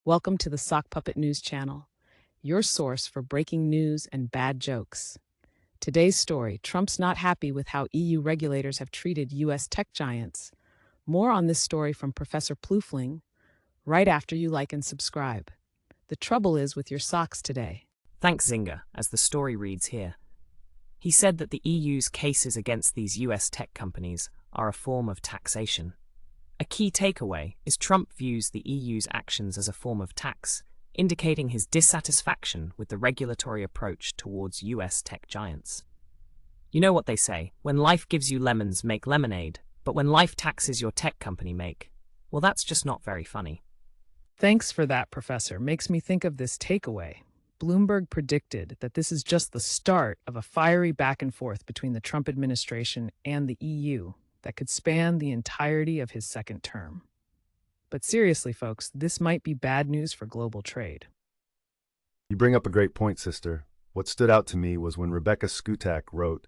Welcome to the Sock Puppet News Channel, your source for breaking news and bad jokes. Today's story: Trump's not happy with how EU regulators have treated U.S. tech giants. More on this story from Professor Ploufling, right after you like and subscribe. The trouble is with your socks today. Thanks, Zinga, as the story reads here. He said that the EU's cases against these US tech companies are a form of taxation. A key takeaway is Trump views the EU's actions as a form of tax, indicating his dissatisfaction with the regulatory approach towards US tech giants. You know what they say, when life gives you lemons, make lemonade, but when life taxes your tech company, well, that's just not very funny. Thanks for that, Professor. Makes me think of this takeaway. Bloomberg predicted that this is just the start of a fiery back and forth between the Trump administration and the EU that could span the entirety of his second term. But seriously, folks, this might be bad news for global trade. You bring up a great point, sister. What stood out to me was when Rebecca Szkutak wrote,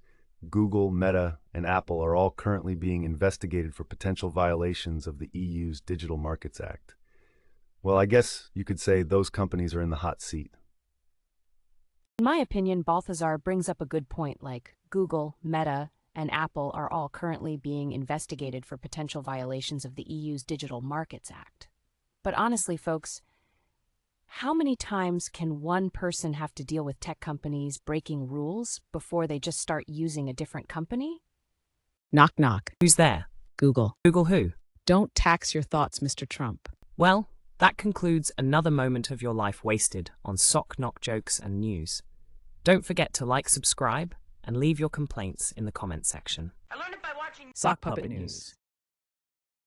Google, Meta, and Apple are all currently being investigated for potential violations of the EU's Digital Markets Act. Well, I guess you could say those companies are in the hot seat. In my opinion, Balthazar brings up a good point, like Google, Meta, and Apple are all currently being investigated for potential violations of the EU's Digital Markets Act. But honestly, folks, how many times can one person have to deal with tech companies breaking rules before they just start using a different company? Knock, knock. Who's there? Google. Google who? Don't tax your thoughts, Mr. Trump. Well, that concludes another moment of your life wasted on sock knock jokes and news. Don't forget to like, subscribe, and leave your complaints in the comment section. Sock Puppet News.